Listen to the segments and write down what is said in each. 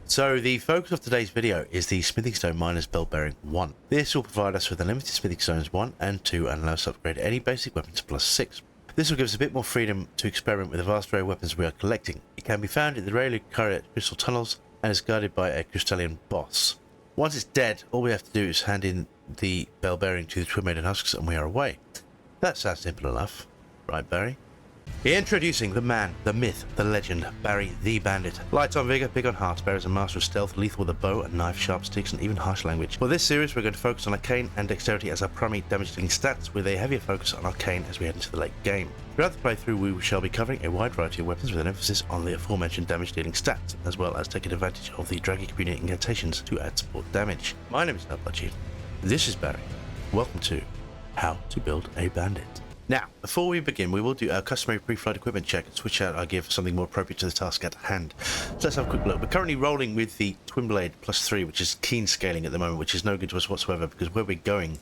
So the focus of today's video is the Smithing Stone Miner's Bell Bearing 1. This will provide us with unlimited Smithing Stones 1 and 2 and allow us to upgrade any basic weapon to +6. This will give us a bit more freedom to experiment with the vast array of weapons we are collecting. It can be found in the rarely carried crystal tunnels and is guarded by a crystalline boss. Once it's dead, all we have to do is hand in the Bell Bearing to the Twin Maiden Husks and we are away. That sounds simple enough. Right, Barry? Introducing the man, the myth, the legend, Barry the Bandit. Light on vigor, big on heart, Barry is a master of stealth, lethal with a bow and knife, sharp sticks and even harsh language. For this series we're going to focus on Arcane and Dexterity as our primary damage dealing stats, with a heavier focus on Arcane as we head into the late game. Throughout the playthrough we shall be covering a wide variety of weapons with an emphasis on the aforementioned damage dealing stats, as well as taking advantage of the Dragon Communion Incantations to add support damage. My name is Nutbudgie. This is Barry. Welcome to How to Build a Bandit. Now, before we begin, we will do our customary pre-flight equipment check and switch out our gear for something more appropriate to the task at hand. So let's have a quick look. We're currently rolling with the Twin Blade +3, which is keen scaling at the moment, which is no good to us whatsoever, because where we're going,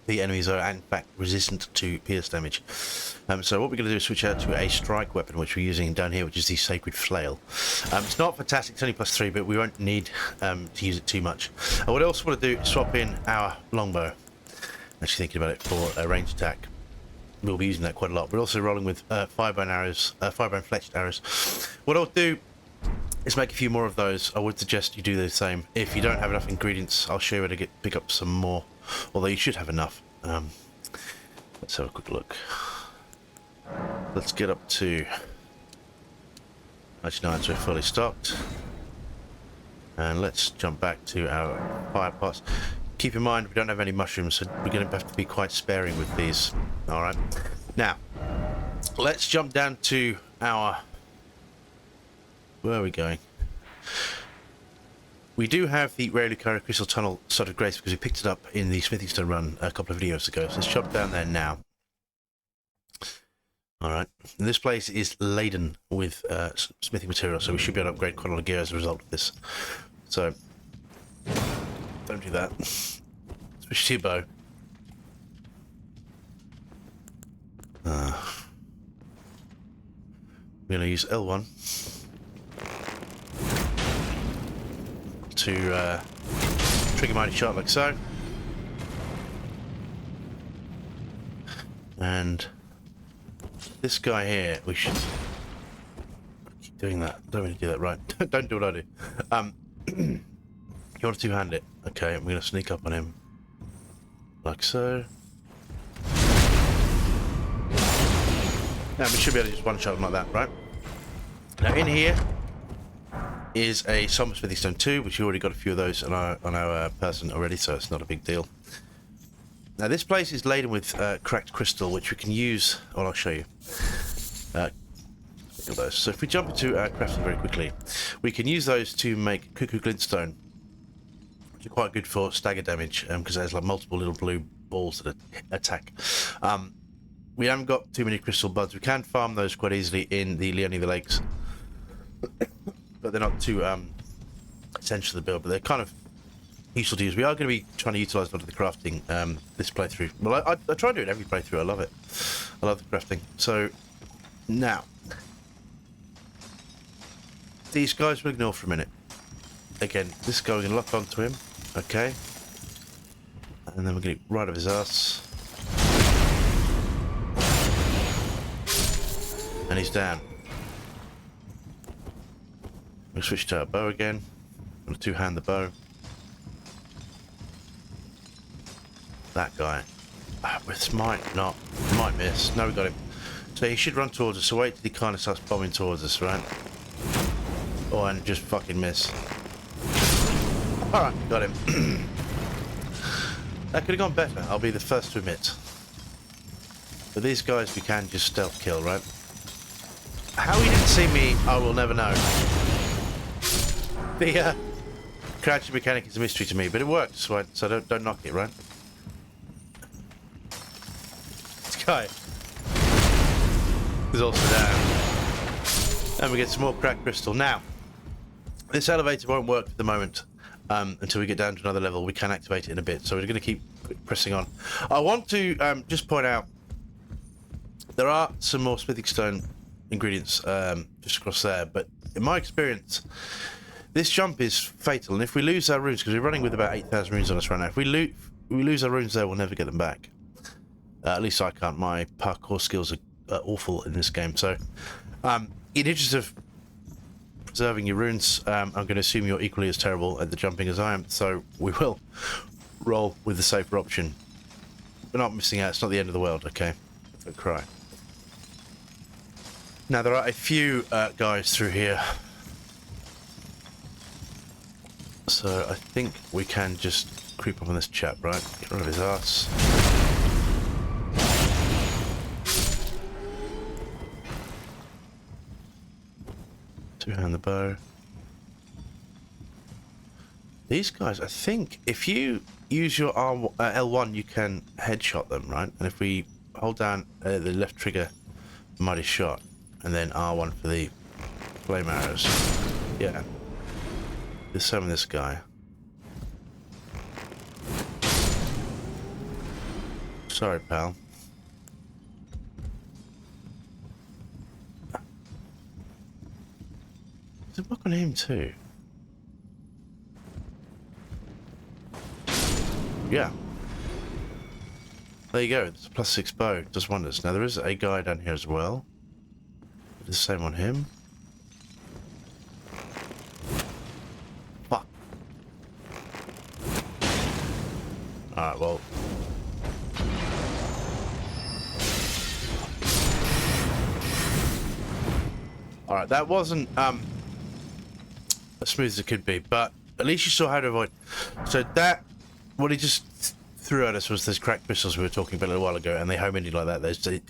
the enemies are in fact resistant to pierce damage. So what we're going to do is switch out to a strike weapon, which we're using down here, which is the Sacred Flail. It's not fantastic, it's only +3, but we won't need to use it too much. What I also want to do is swap in our longbow. Actually thinking about it for a range attack. We'll be using that quite a lot. We're also rolling with firebone arrows, firebone fletched arrows. What I'll do is make a few more of those. I would suggest you do the same. If you don't have enough ingredients, I'll show you where to pick up some more. Although you should have enough. Let's have a quick look. Let's get up to 99, so we're fully stocked. And let's jump back to our fire pots. Keep in mind we don't have any mushrooms, so we're going to have to be quite sparing with these. Alright, now let's jump down to our... Where are we going? We do have the rarely carried crystal tunnel sort of grace because we picked it up in the Smithing Stone run a couple of videos ago, so let's jump down there now. Alright, this place is laden with smithing material, so we should be able to upgrade quite a lot of gear as a result of this. So don't do that. Switch to your bow. We're going to use L1 to trigger mighty shot like so. And this guy here, we should keep doing that. Don't really do that, right? Don't do what I do. You want to two-hand it. Okay, I'm going to sneak up on him. Like so. Now we should be able to just one-shot him like that, right? Now in here is a Somber Smithing Stone 2, which we already got a few of those on our person already, so it's not a big deal. Now this place is laden with cracked crystal, which we can use... Well, I'll show you. Those. So if we jump into our crafting very quickly, we can use those to make Cuckoo Glintstone, which are quite good for stagger damage, because there's like multiple little blue balls that attack. We haven't got too many crystal buds. We can farm those quite easily in the Leonie the Lakes, but they're not too essential to the build, but they're kind of useful to use. We are going to be trying to utilise a lot of the crafting this playthrough. Well, I try and do it every playthrough. I love it. I love the crafting. So now these guys will ignore for a minute. Again, this guy we're going to lock onto him. Okay. And then we're going to get right up his ass. And he's down. We'll switch to our bow again. I'm going to two-hand the bow. That guy. This might miss. No, we got him. So he should run towards us. So wait till he kind of starts bombing towards us, right? Oh, and just fucking miss. Alright, got him. That could have gone better, I'll be the first to admit. But these guys we can just stealth kill, right? How he didn't see me, I will never know. The crouching mechanic is a mystery to me, but it works, right? So don't knock it, right? This guy is also down. And we get some more cracked crystal. Now, this elevator won't work at the moment until we get down to another level. We can activate it in a bit, so we're going to keep pressing on. I want to just point out there are some more smithing stone ingredients just across there, but in my experience this jump is fatal, and if we lose our runes, because we're running with about 8,000 runes on us right now, if we lose our runes there, we'll never get them back. At least I can't. My parkour skills are awful in this game. So, in interest of preserving your runes, I'm going to assume you're equally as terrible at the jumping as I am, so we will roll with the safer option. We're not missing out. It's not the end of the world, okay? Don't cry. Now, there are a few guys through here. So I think we can just creep up on this chap, right? Get rid of his ass. Two-hand the bow. These guys, I think, if you use your L1, you can headshot them, right? And if we hold down the left trigger, mighty shot, and then R1 for the flame arrows. Yeah. Let's summon this guy. Sorry, pal. Does it work on him too? Yeah. There you go. It's a +6 bow. Does wonders. Now there is a guy down here as well. The same on him. Fuck. Alright, well. Alright, that wasn't as smooth as it could be, but at least you saw how to avoid. So that, what he just threw at us was those cracked pistols we were talking about a little while ago, and they home ended like that. There's the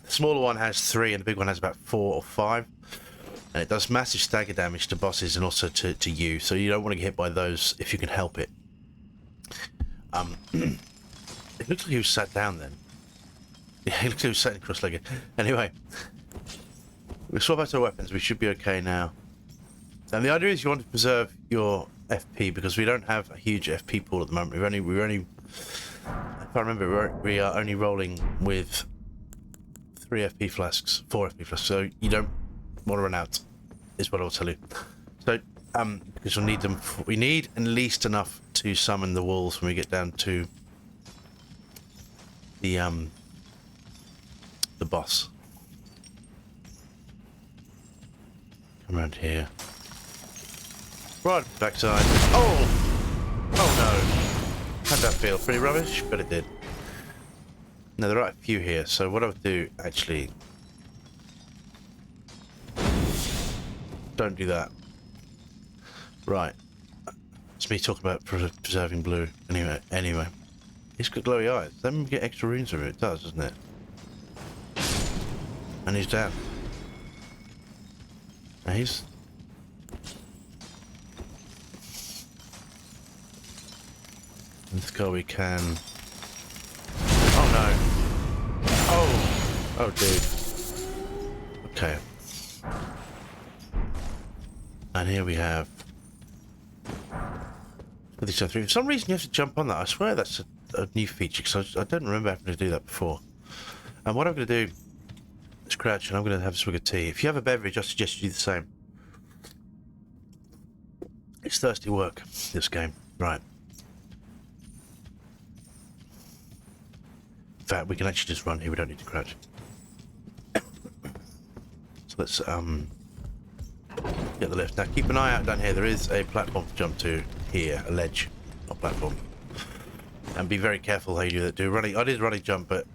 smaller one has 3 and the big one has about 4 or 5, and it does massive stagger damage to bosses and also to you, so you don't want to get hit by those if you can help it. It looks like he was sat down then. Yeah, he looks like he was sat cross-legged. Anyway, we'll swap out our weapons. We should be okay now. And the idea is you want to preserve your FP because we don't have a huge FP pool at the moment. We're only if I remember, we are only rolling with 3 FP flasks, 4 FP flasks. So you don't want to run out, is what I'll tell you. So because we'll need them. We need at least enough to summon the wolves when we get down to the boss. Come around here. Right, backside. Oh! Oh no! How'd that feel? Pretty rubbish? But it did. Now there are a few here, so what I'll do, actually... Don't do that. Right. It's me talking about preserving blue. Anyway. He's got glowy eyes. Let me get extra runes from it. It does, doesn't it? And he's down. Now he's... Let's go, we can... Oh no! Oh! Oh dude. Okay. And here we have... For some reason you have to jump on that. I swear that's a new feature, because I don't remember having to do that before. And what I'm going to do is crouch, and I'm going to have a swig of tea. If you have a beverage, I suggest you do the same. It's thirsty work, this game. Right. In fact, we can actually just run here, we don't need to crouch. So let's get the lift. Now keep an eye out down here, there is a platform to jump to here, a ledge, not platform. And be very careful how you do that. I did running jump, but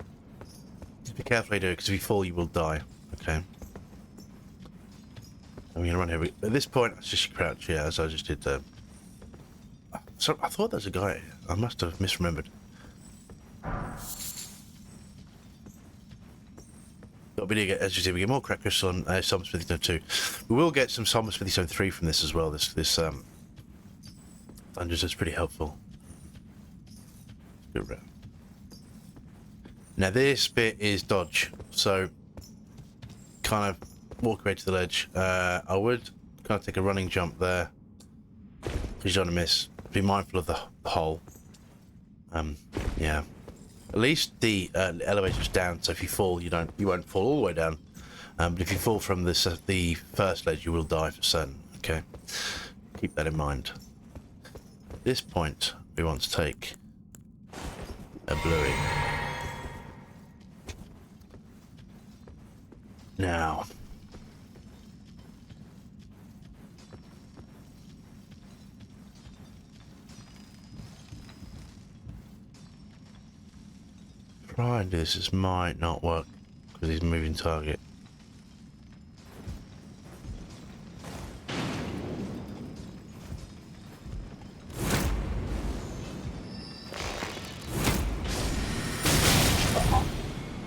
just be careful how you do it, because if you fall you will die. Okay. I'm going to run here. At this point, it's just crouch, yeah, as I just did. So I thought there was a guy here. I must have misremembered. As you see, we get more crack crystal on Summon Smithing Stone 2. We will get some Summon Smithing Stone 3 from this as well. This dungeon is pretty helpful. Good round. Now this bit is dodge, so kind of walk away to the ledge. I would kind of take a running jump there because you don't want to miss. Be mindful of the hole. Yeah. At least the elevator's down, so if you fall, you won't fall all the way down. But if you fall from the first ledge, you will die for certain. Okay. keep that in mind. At this point, we want to take a bluey. Now, try and do this. This might not work because he's moving target.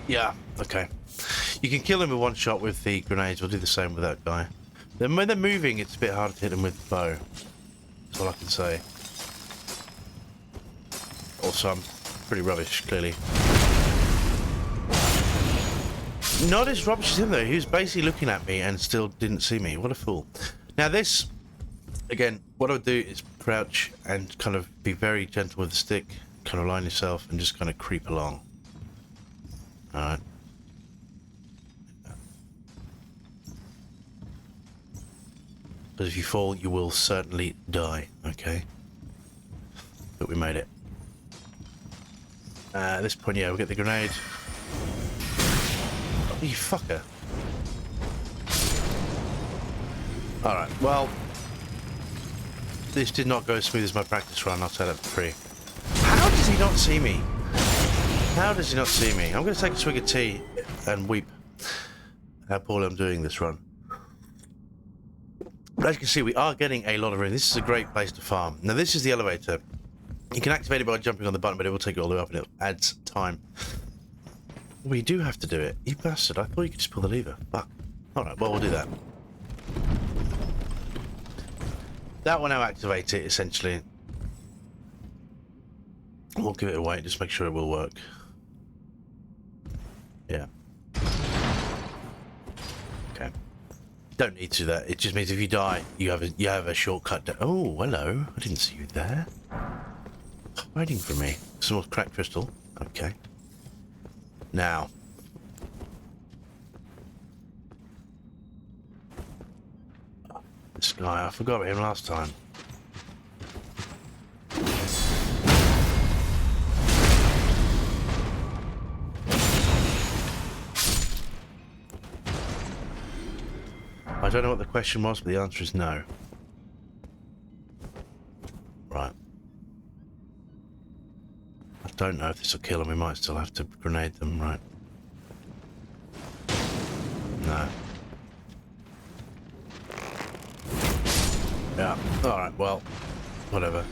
Yeah, okay. You can kill him with one shot with the grenades. We'll do the same with that guy. Then when they're moving, it's a bit harder to hit them with the bow. That's all I can say. Also, I'm pretty rubbish, clearly. Not as rubbish as him, though. He was basically looking at me and still didn't see me. What a fool. Now this, again, what I'll do is crouch and kind of be very gentle with the stick. Kind of line yourself and just kind of creep along. Alright. But if you fall, you will certainly die, okay? But we made it. At this point, yeah, we'll get the grenade. Oh, you fucker. Alright, well, this did not go as smooth as my practice run, I'll say that for free. How does he not see me? How does he not see me? I'm going to take a swig of tea and weep how poorly I'm doing this run. But as you can see, we are getting a lot of room. This is a great place to farm. Now, this is the elevator. You can activate it by jumping on the button, but it will take you all the way up and it adds time. We do have to do it. You bastard. I thought you could just pull the lever. Fuck. Alright, well, we'll do that. That will now activate it, essentially. We'll give it a wait, just make sure it will work. Yeah. Okay. Don't need to do that. It just means if you die, you have a shortcut. Oh, hello. I didn't see you there. Hiding from me. Some more cracked crystal. Okay. Now. This guy, I forgot about him last time. I don't know what the question was, but the answer is no. Right. I don't know if this will kill them. We might still have to grenade them, right? No. Yeah. Alright, well, whatever.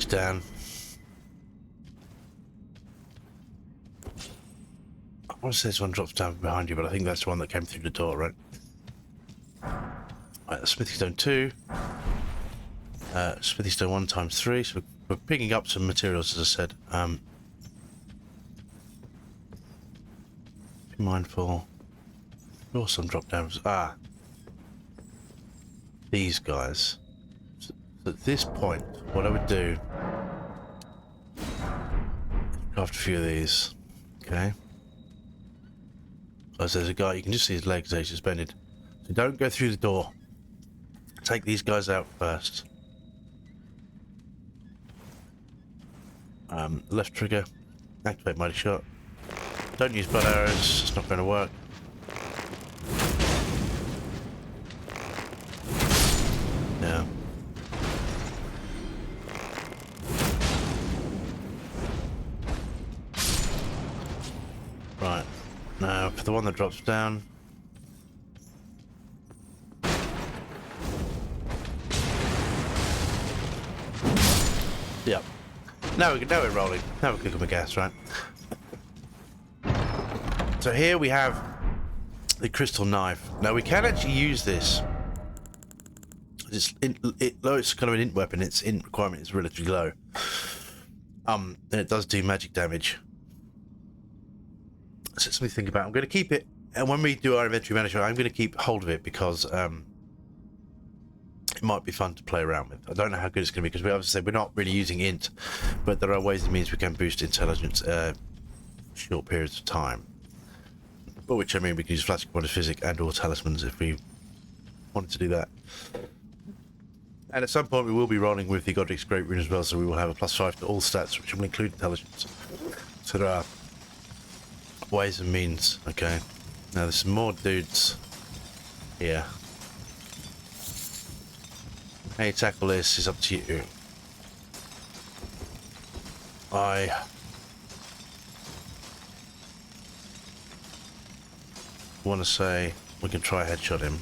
Down. I want to say this one drops down behind you, but I think that's the one that came through the door, right? Right, the Smithy Stone 2. Smithy Stone 1 times 3, so we're picking up some materials, as I said. Be mindful. Oh, some drop downs. Ah. These guys. So at this point, what I would do... Craft a few of these. Okay. As there's a guy, you can just see his legs as he's suspended. So don't go through the door. Take these guys out first. Left trigger. Activate mighty shot. Don't use blood arrows, it's not going to work. Yeah. Right. Now, for the one that drops down. Yep. Now we're rolling. Now we're clicking the gas, right? So here we have the crystal knife. Now we can actually use this. Though it's kind of an int weapon, its int requirement is relatively low. And it does do magic damage. So something to think about. I'm going to keep it, and when we do our inventory management, I'm going to keep hold of it because it might be fun to play around with. I don't know how good it's going to be because we obviously we're not really using int, but there are ways and means we can boost intelligence short periods of time. By which I mean we can use flash quantum physics and or talismans if we wanted to do that. And at some point we will be rolling with the Godric's Great Rune as well, so we will have a +5 to all stats, which will include intelligence. So there are ways and means. Okay, now there's some more dudes here. How you tackle this is up to you. I want to say we can try headshot him.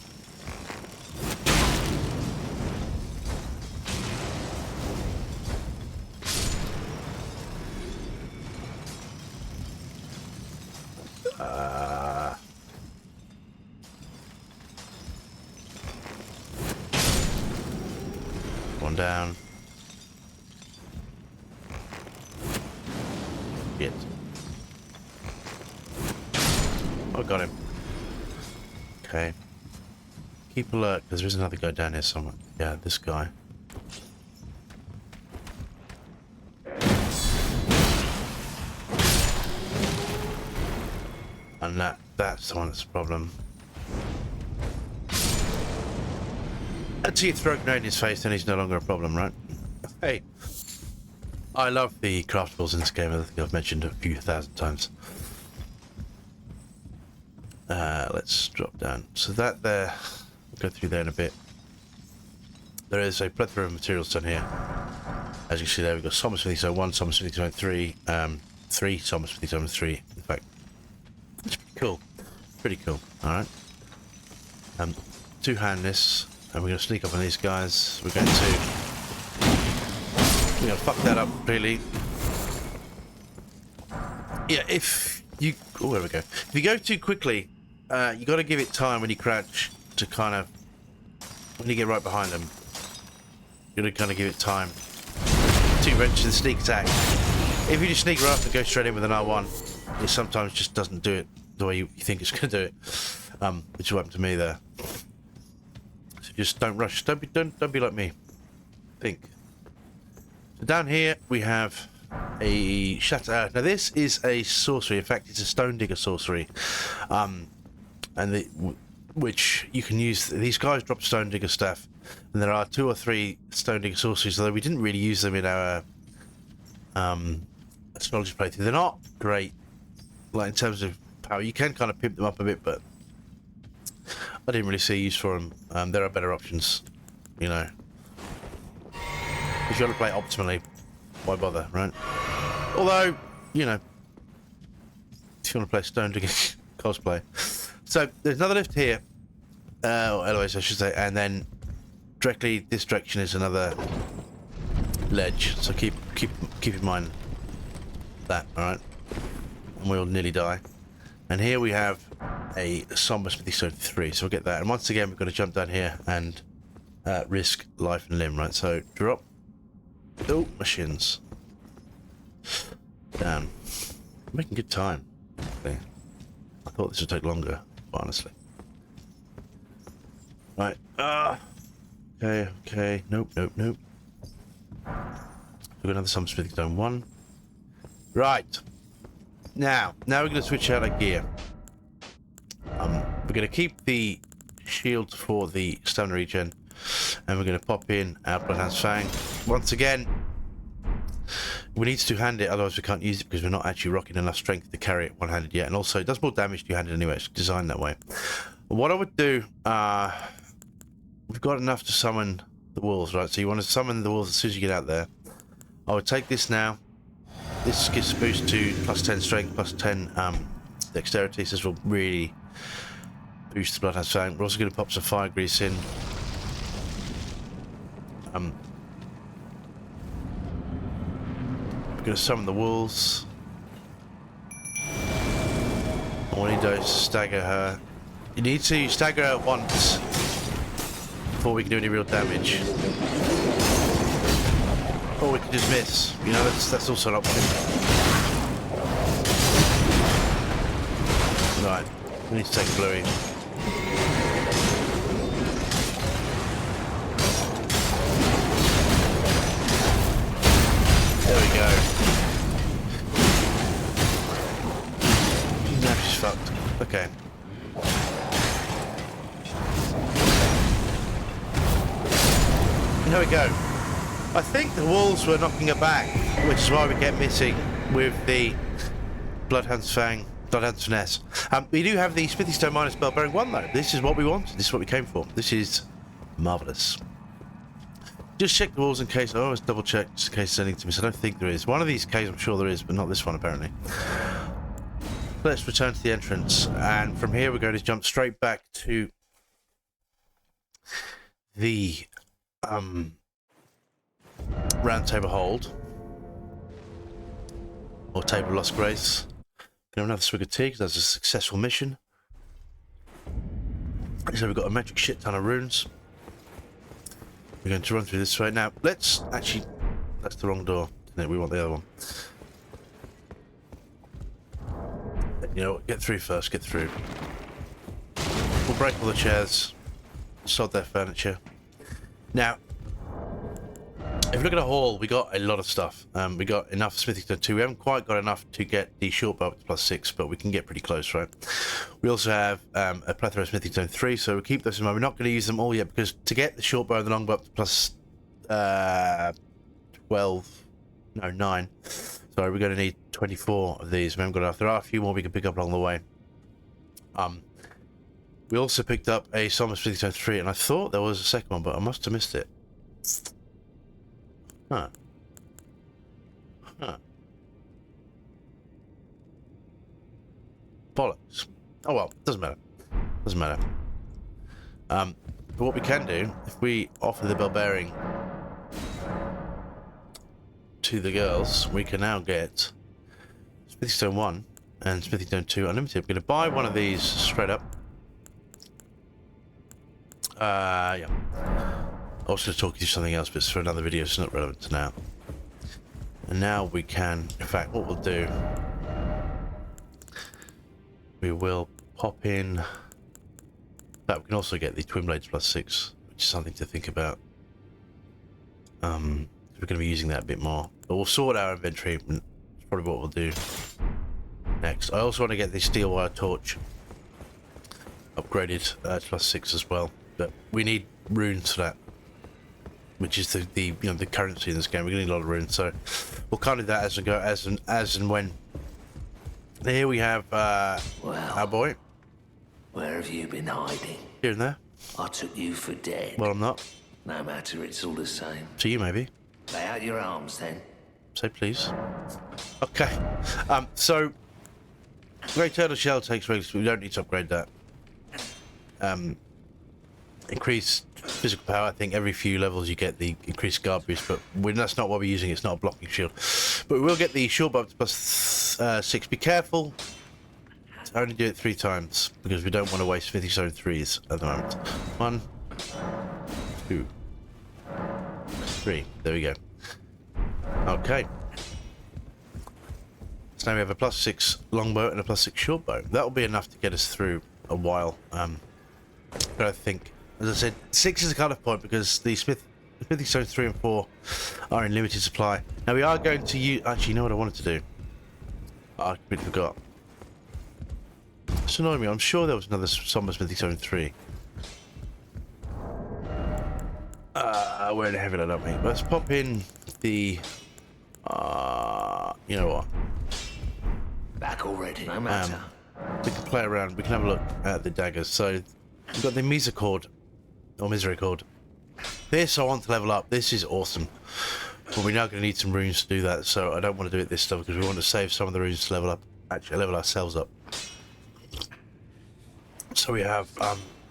One down. Shit. Oh, got him. Okay. Keep alert, because there's another guy down here somewhere. Yeah, this guy. And that's the one that's the problem. Until you throw a grenade in his face, then he's no longer a problem, right? Hey. I love the craftables in this game. I think I've mentioned a few thousand times. Let's drop down. So that there, we'll go through there in a bit. There is a plethora of materials down here. As you can see there, we've got Somber Smithing Zone 1, Somber Smithing Zone 3, 3 Somber Smithing Zone 3, in fact. It's pretty cool. Pretty cool, alright. Two-hand this, and we're going to sneak up on these guys. We're going to fuck that up completely. Yeah, if you... Oh, there we go. If you go too quickly, you got to give it time when you crouch to kind of... When you get right behind them, you got to kind of give it time to wrench the sneak attack. If you just sneak right up and go straight in with an R1, it sometimes just doesn't do it the way you think it's going to do it. Which is what happened to me there. So just don't rush. Don't be like me. Think. So down here we have a shatter. Now this is a sorcery. In fact, it's a stone digger sorcery, which you can use. These guys drop stone digger stuff, and there are 2 or 3 stone digger sorceries. Although we didn't really use them in our astrology playthrough. They're not great, like in terms of power. You can kind of pimp them up a bit, but I didn't really see use for them. There are better options, you know. If you want to play optimally, why bother, right? Although, you know, if you want to play Stone Digger cosplay. So, there's another lift here. Or elevator, I should say. And then, directly this direction is another ledge. So, keep in mind that, alright? And we'll nearly die. And here we have a Somber Smithy Stone 3. So, we'll get that. And once again, we've got to jump down here and risk life and limb, right? So, drop. Oh, machines. Damn. Making good time. Okay. I thought this would take longer, honestly. Right. Okay. Nope. We've got another Somber Smithing Stone 1. Right. Now we're going to switch out our gear. We're going to keep the shield for the stamina regen. And we're going to pop in our Bloodhound's Fang. Once again, we need to two-hand it, otherwise we can't use it because we're not actually rocking enough strength to carry it one-handed yet. And also, it does more damage two-handed anyway. It's designed that way. What I would do, we've got enough to summon the wolves, right? So you want to summon the wolves as soon as you get out there. I would take this now. This gives a boost to +10 strength, +10 dexterity. So this will really boost the Bloodhound's Fang. We're also going to pop some fire grease in. We're going to summon the wolves. I want to stagger her. You need to stagger her once before we can do any real damage. Or we can just miss. You know, that's also an option. Right, we need to take a bluey. There we go. Now she's fucked. Okay. There we go. I think the walls were knocking her back, which is why we kept missing with the Bloodhound's Fang, Bloodhound's Finesse. We do have the Smithy Stone minus Bell Bearing 1 though. This is what we wanted. This is what we came for. This is marvellous. Just check the walls in case. I always double check just in case there's anything to miss. I don't think there is. One of these caves I'm sure there is, but not this one apparently. Let's return to the entrance, and from here we're going to jump straight back to the round table hold, or table of lost grace. Gonna have another swig of tea because that's a successful mission. So we've got a metric shit ton of runes. We're going to run through this way now. Let's actually, that's the wrong door. We want the other one. You know what? Get through first. Get through. We'll break all the chairs. Sod their furniture. Now, if you look at a hall, we got a lot of stuff. We got enough Smithing Stone 2. We haven't quite got enough to get the short bow up to +6, but we can get pretty close, right? We also have a plethora of Smithing Stone 3, so we'll keep those in mind. We're not going to use them all yet, because to get the short bow and the long bow up to +9. So we're going to need 24 of these. We haven't got enough. There are a few more we can pick up along the way. We also picked up a Somber Smithing Stone 3, and I thought there was a second one, but I must have missed it. Huh. Bollocks. Oh well, doesn't matter. Doesn't matter. But what we can do, if we offer the bell bearing to the girls, we can now get Smithing Stone 1 and Smithing Stone 2 unlimited. We're going to buy one of these straight up. Yeah. I was going to talk you through something else, but it's for another video, so it's not relevant to now. And now we can, in fact, what we'll do, we will pop in. But we can also get the Twin Blades +6, which is something to think about. We're going to be using that a bit more. But we'll sort our inventory. It's probably what we'll do next. I also want to get the steel wire torch upgraded to +6 as well. But we need runes for that, which is the you know, the currency in this game. We're going to need a lot of runes, so we'll kind of do that as we go, as and when. Here we have well, our boy. Where have you been hiding? Here and there. I took you for dead. Well, I'm not. No matter, it's all the same. To you, maybe. Lay out your arms, then. Say please. Okay. So Great Turtle Shell takes regular. We don't need to upgrade that. Increased physical power. I think every few levels you get the increased guard boost, but that's not what we're using. It's not a blocking shield. But we will get the short bow up to +6. Be careful. Only do it 3 times because we don't want to waste 50 stone 3s at the moment. 1, 2, 3. There we go. Okay. So now we have a +6 longbow and a +6 short bow. That will be enough to get us through a while. But I think, as I said, 6 is a cut-off point because the Smithing Stones 3 and 4 are in limited supply. Now we are going to use. Actually, you know what I wanted to do? I completely forgot. It's annoying me. I'm sure there was another Somber Smithing Stone 3. Where the hell did I not mean? Let's pop in the. You know what? Back already, no matter. We can play around. We can have a look at the daggers. So we've got the Misericord, or Misericord. This I want to level up. This is awesome. But we're now going to need some runes to do that. So I don't want to do it this stuff because we want to save some of the runes to level up. Actually, level ourselves up. So we have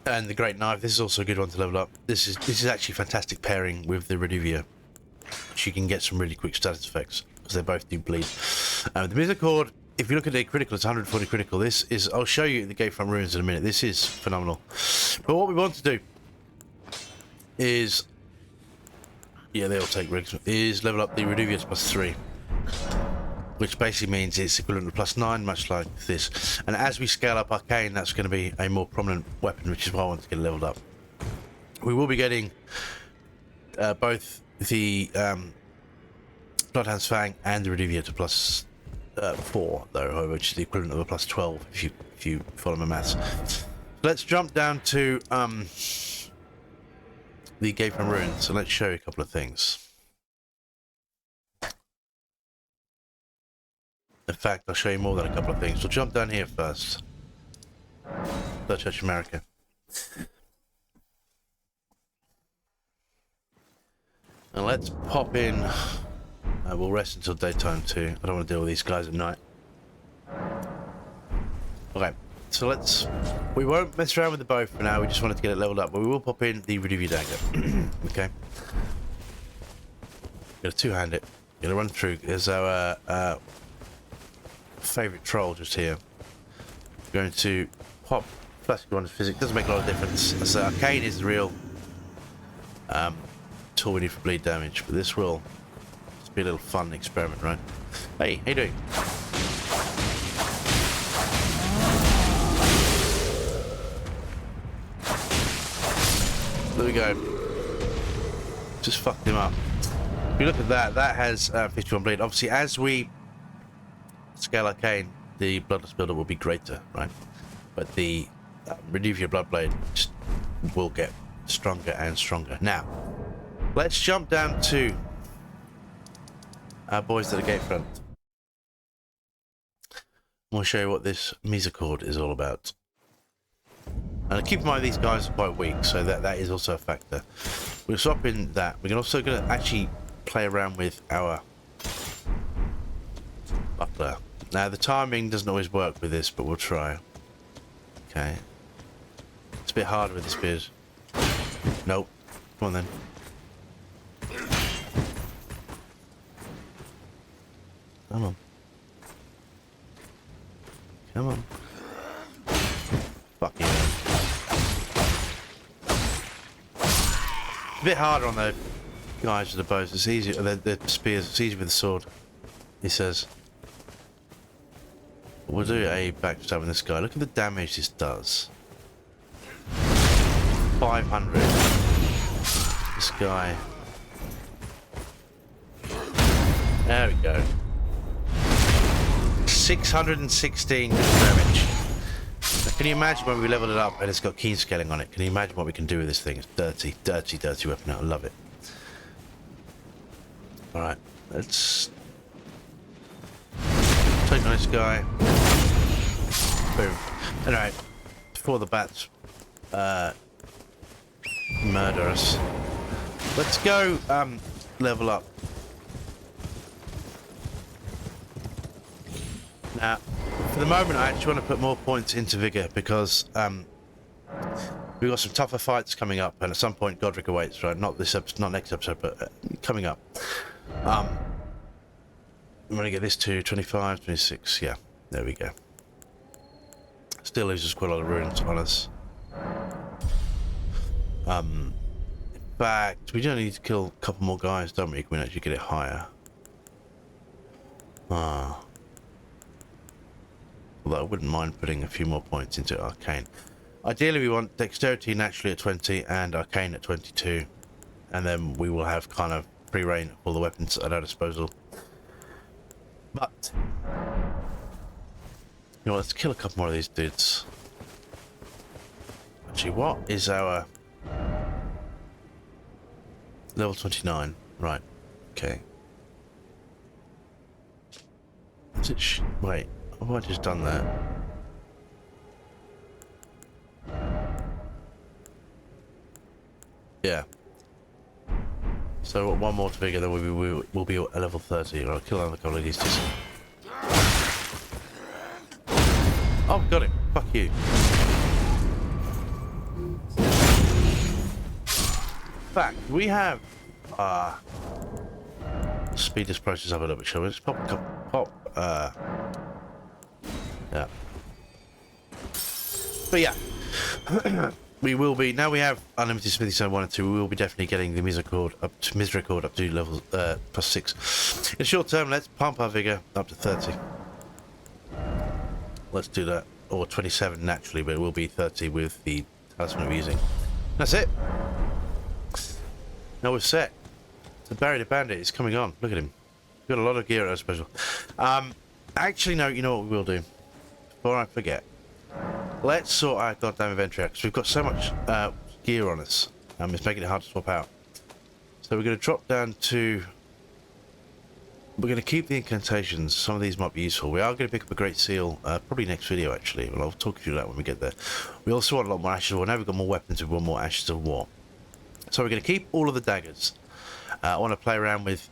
and the Great Knife. This is also a good one to level up. This is actually fantastic pairing with the Reduvia, which you can get some really quick status effects because they both do bleed. The Misericord, if you look at the critical, it's 140 critical. This is, I'll show you the Gatefront runes in a minute. This is phenomenal. But what we want to do is, yeah, they all take rigs. Is level up the Reduvia to +3. Which basically means it's equivalent to +9, much like this. And as we scale up Arcane, that's going to be a more prominent weapon, which is why I want to get it leveled up. We will be getting both the Bloodhound's Fang and the Redivia to plus 4, though, which is the equivalent of a plus 12 if you follow my maths. Let's jump down to the Gate from Ruins, so let's show you a couple of things. In fact, I'll show you more than a couple of things. We'll jump down here first. The Church of America. And let's pop in. We'll rest until daytime too. I don't want to deal with these guys at night. Okay, so we won't mess around with the bow for now. We just wanted to get it leveled up, but we will pop in the Redivia dagger. Okay. Gonna two-hand it. Gonna run through. There's our favourite troll just here. Going to pop plastic on physics. Doesn't make a lot of difference. So Arcane is the real tool we need for bleed damage, but this will just be a little fun experiment, right? Hey, how you doing? There we go. Just fucked him up. If you look at that, that has 51 bleed. Obviously, as we scale Arcane, the bloodless builder will be greater, right? But the Redivia Bloodblade just will get stronger and stronger. Now, let's jump down to our boys at the gate front. We'll show you what this Misericord is all about. And keep in mind these guys are quite weak, so that is also a factor. We'll swap in that. We're also going to actually play around with our buckler. Now the timing doesn't always work with this, but we'll try. Okay. It's a bit harder with the spears. Nope. Come on then. Come on. Come on. Fuck you. A bit harder on the guys with the bows. It's easier. The spears. It's easier with the sword. He says. We'll do a backstab on this guy. Look at the damage this does. 500. This guy. There we go. 616 damage. Now, can you imagine when we leveled it up and it's got keen scaling on it? Can you imagine what we can do with this thing? It's dirty, dirty, dirty weapon. I love it. Alright, let's take on this guy. Boom. Alright, before the bats murder us, let's go level up. Now, for the moment, I actually want to put more points into vigor because we've got some tougher fights coming up, and at some point, Godric awaits. Right? Not this episode, not next episode, but coming up. I'm going to get this to 25, 26. Yeah, there we go. Still loses quite a lot of runes on us. In fact, we don't need to kill a couple more guys, don't we? We can actually get it higher. Although I wouldn't mind putting a few more points into Arcane. Ideally, we want Dexterity naturally at 20 and Arcane at 22. And then we will have kind of free reign of all the weapons at our disposal. But, you know, let's kill a couple more of these dudes. Actually, what is our level 29? Right, okay. Is it wait. Have I just done that? Yeah. So one more to figure, then we'll be at level 30. I'll kill another couple of these just... Oh, got it. Fuck you. In fact, we have... speed this process up a little bit, shall we? Just yeah. But yeah, we will be, now we have unlimited smithing stone 1 and 2, we will be definitely getting the Misericord up to level plus 6. In the short term, let's pump our vigor up to 30. Let's do that. Or 27 naturally, but it will be 30 with the talisman we're using. That's it. Now we're set. The Bandit is coming on. Look at him. Got a lot of gear at our special. Actually, no, you know what we will do? Before I forget, let's sort our goddamn inventory out, because we've got so much gear on us. It's making it hard to swap out. So we're going to drop down to... We're going to keep the incantations. Some of these might be useful. We are going to pick up a great seal, probably next video actually. Well, I'll talk you through that when we get there. We also want a lot more ashes of war. Now we've got more weapons, we want more ashes of war. So we're going to keep all of the daggers. I want to play around with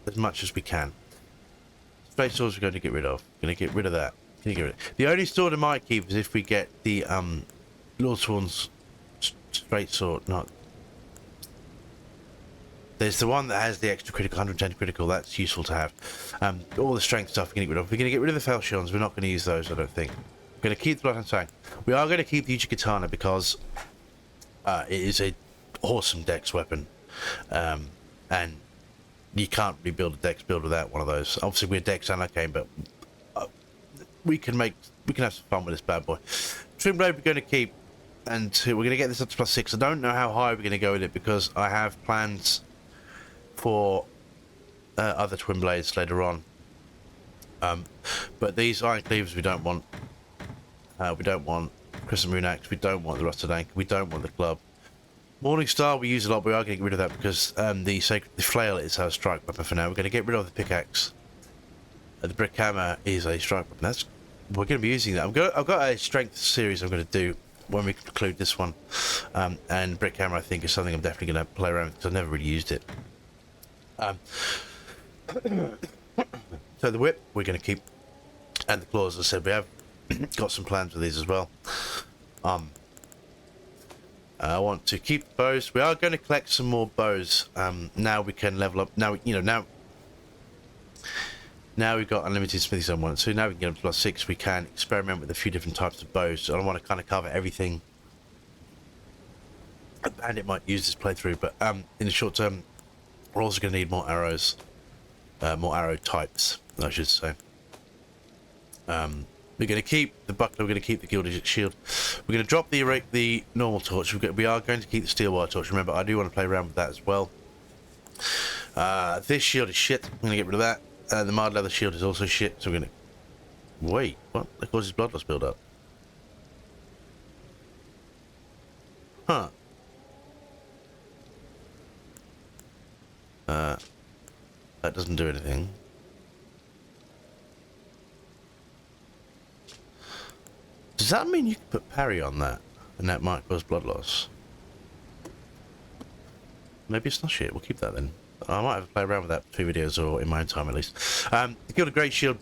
as much as we can. Straight swords we're going to get rid of. We're going to get rid of that. The only sword I might keep is if we get the Lordsworn's straight sword. Not. There's the one that has the extra critical, 110 critical. That's useful to have. All the strength stuff we're going to get rid of. We're going to get rid of the falchions. We're not going to use those, I don't think. We're going to keep the Bloodhound Fang. We are going to keep the Uchi-Katana because it is a awesome dex weapon. And you can't rebuild a dex build without one of those. Obviously we're dex and arcane, but we can have some fun with this bad boy. Trim blade we're going to keep, and we're going to get this up to +6. I don't know how high we're going to go with it because I have plans for other twin blades later on. But these iron cleavers we don't want. We don't want Crescent Moon Axe. We don't want the Rusted Anchor. We don't want the club. Morning Star we use a lot, but we are going to get rid of that because the flail is our strike weapon for now. We're going to get rid of the pickaxe. The brick hammer is a strike weapon. We're going to be using that. I've got a strength series I'm going to do when we conclude this one. And brick hammer I think is something I'm definitely going to play around with because I've never really used it. So the whip we're going to keep, and the claws, as I said, we have got some plans with these as well. I want to keep bows. We are going to collect some more bows. Now we can level up. Now now we've got unlimited smithy zone 1, so now we can get up to +6. We can experiment with a few different types of bows. So I don't want to kind of cover everything. Bandit might use this playthrough, but in the short term, we're also going to need more arrows, more arrow types, I should say. We're going to keep the buckler. We're going to keep the gilded shield. We're going to drop the normal torch. We are going to keep the steel wire torch. Remember, I do want to play around with that as well. This shield is shit. I'm going to get rid of that. The mild leather shield is also shit. So we're going to wait. What? That causes blood loss build up. Huh. That doesn't do anything. Does that mean you can put parry on that and that might cause blood loss? Maybe it's not shit. We'll keep that then. I might have to play around with that for 2 videos or in my own time at least. The Gilded Great Shield.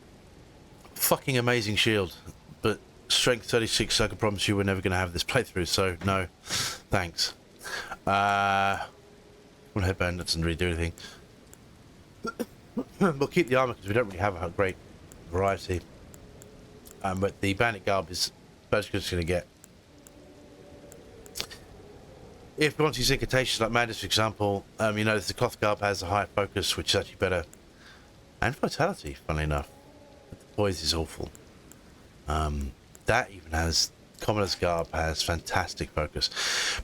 Fucking amazing shield. But strength 36, so I can promise you we're never going to have this playthrough, so no. Thanks. Well, headband doesn't really do anything. We'll keep the armor because we don't really have a great variety. But the bandit garb is basically just going to get. If we want to use incantations like Madness, for example, you know, the cloth garb has a higher focus, which is actually better. And vitality, funnily enough. But the poise is awful. That even has. Commoner's garb has fantastic focus.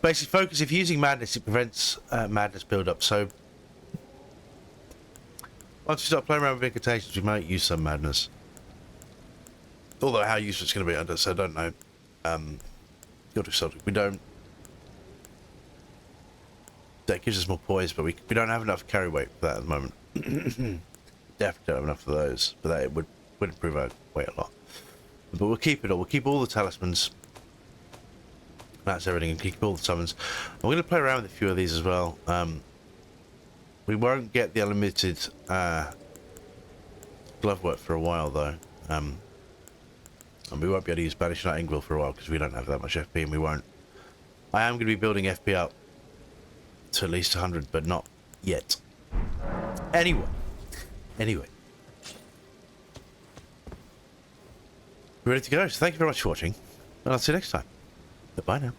Basic focus, if you're using Madness, it prevents madness build-up. So, once we start playing around with incantations, we might use some madness. Although how useful it's going to be, I don't know. Got to subject. We don't. That gives us more poise, but we don't have enough carry weight for that at the moment. Definitely don't have enough of those, but that it would improve our weight a lot. But we'll keep it all. We'll keep all the talismans. That's everything, and keep all the summons. I'm going to play around with a few of these as well. We won't get the unlimited glove work for a while though. And we won't be able to use Banish Nightingale for a while because we don't have that much FP, and we won't. I am going to be building FP up to at least 100, but not yet. Anyway. We're ready to go. So thank you very much for watching, and I'll see you next time. Goodbye now.